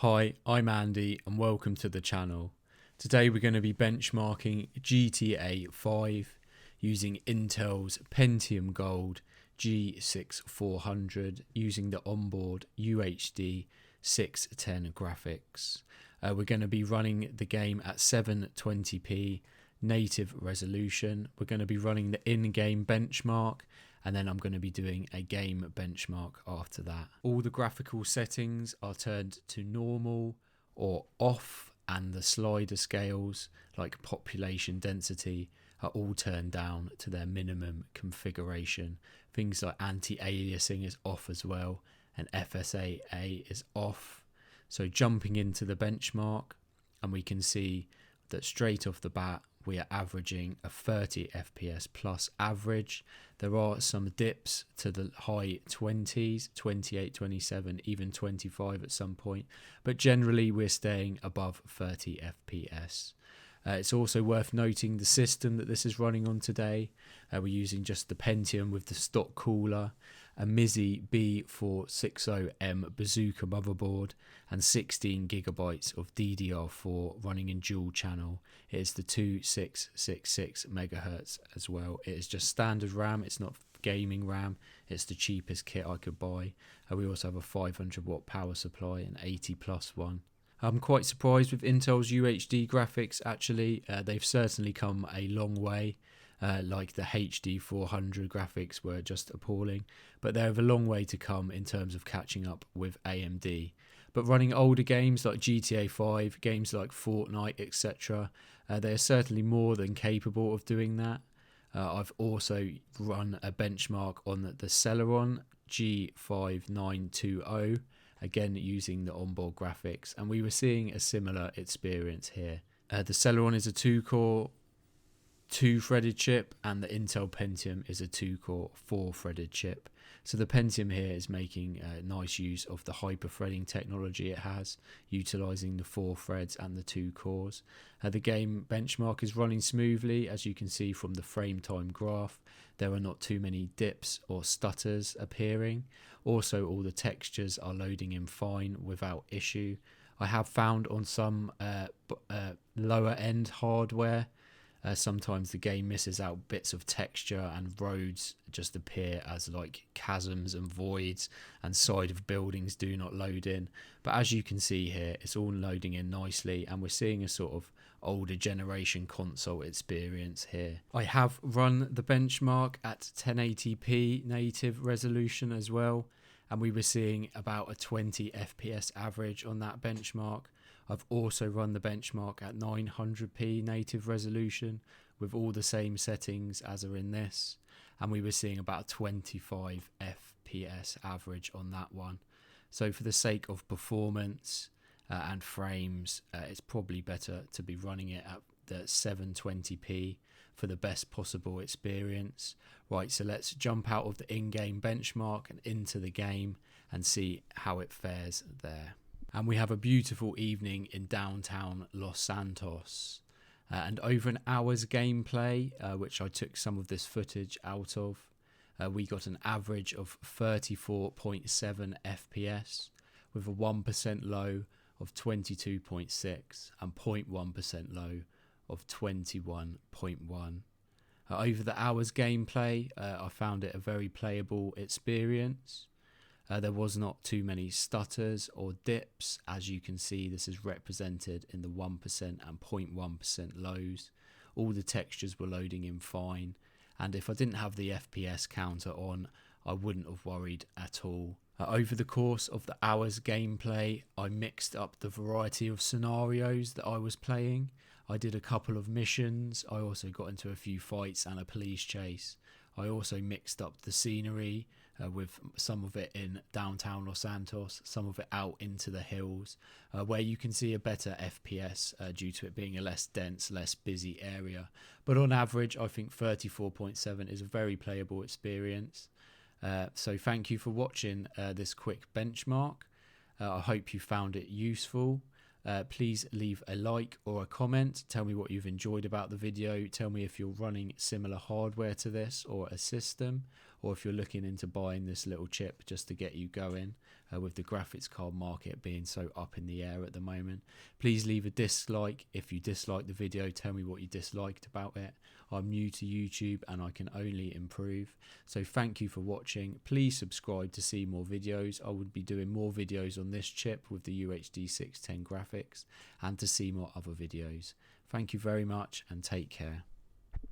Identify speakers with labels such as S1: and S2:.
S1: Hi, I'm Andy and welcome to the channel. Today we're going to be benchmarking GTA 5 using Intel's Pentium Gold G6400 using the onboard UHD 610 graphics. We're going to be running the game at 720p native resolution. We're going to be running the in-game benchmark, and then I'm going to be doing a game benchmark after that. All the graphical settings are turned to normal or off, and the slider scales like population density are all turned down to their minimum configuration. Things like anti-aliasing is off as well, and FSAA is off. So jumping into the benchmark, and we can see that straight off the bat we are averaging a 30 FPS plus average. There are some dips to the high 20s, 28, 27, even 25 at some point, but generally we're staying above 30 FPS. It's also worth noting the system that this is running on today. We're using just the Pentium with the stock cooler, a MISI B460M Bazooka motherboard, and 16 gigabytes of DDR4 running in dual channel. It is the 2666 megahertz as well. It is just standard RAM, it's not gaming RAM, it's the cheapest kit I could buy. We also have a 500 watt power supply, an 80 plus one. I'm quite surprised with Intel's UHD graphics actually. They've certainly come a long way. Like the HD 400 graphics were just appalling, but they have a long way to come in terms of catching up with AMD. But running older games like GTA 5, games like Fortnite, etc., they are certainly more than capable of doing that. I've also run a benchmark on the Celeron G5920, again using the onboard graphics, and we were seeing a similar experience here. The Celeron is a 2-core 2-threaded chip, and the Intel Pentium is a 2-core 4-threaded chip. So the Pentium here is making nice use of the hyper-threading technology it has, utilising the 4 threads and the 2 cores. The game benchmark is running smoothly, as you can see from the frame time graph. There are not too many dips or stutters appearing. Also, all the textures are loading in fine without issue. I have found on some lower end hardware, sometimes the game misses out bits of texture and roads just appear as like chasms and voids, and side of buildings do not load in. But as you can see here, it's all loading in nicely, and we're seeing a sort of older generation console experience here. I have run the benchmark at 1080p native resolution as well, and we were seeing about a 20 FPS average on that benchmark. I've also run the benchmark at 900p native resolution with all the same settings as are in this, and we were seeing about 25 FPS average on that one. So for the sake of performance and frames, it's probably better to be running it at the 720p for the best possible experience. Right, so let's jump out of the in-game benchmark and into the game and see how it fares there. And we have a beautiful evening in downtown Los Santos, and over an hour's gameplay, which I took some of this footage out of, we got an average of 34.7 FPS with a 1% low of 22.6 and 0.1% low of 21.1. Over the hour's gameplay, I found it a very playable experience. There was not too many stutters or dips. As you can see, this is represented in the 1% and 0.1% lows. All the textures were loading in fine, and if I didn't have the FPS counter on, I wouldn't have worried at all. Over the course of the hour's gameplay, I mixed up the variety of scenarios that I was playing. I did a couple of missions. I also got into a few fights and a police chase. I also mixed up the scenery with some of it in downtown Los Santos, some of it out into the hills, where you can see a better FPS due to it being a less dense, less busy area. But on average, I think 34.7 is a very playable experience. So thank you for watching this quick benchmark. I hope you found it useful. Please leave a like or a comment. Tell me what you've enjoyed about the video. Tell me if you're running similar hardware to this or a system, or if you're looking into buying this little chip just to get you going, with the graphics card market being so up in the air at the moment. Please leave a dislike if you disliked the video. Tell me what you disliked about it. I'm new to YouTube and I can only improve. So thank you for watching. Please subscribe to see more videos. I would be doing more videos on this chip with the UHD 610 graphics, and to see more other videos. Thank you very much and take care.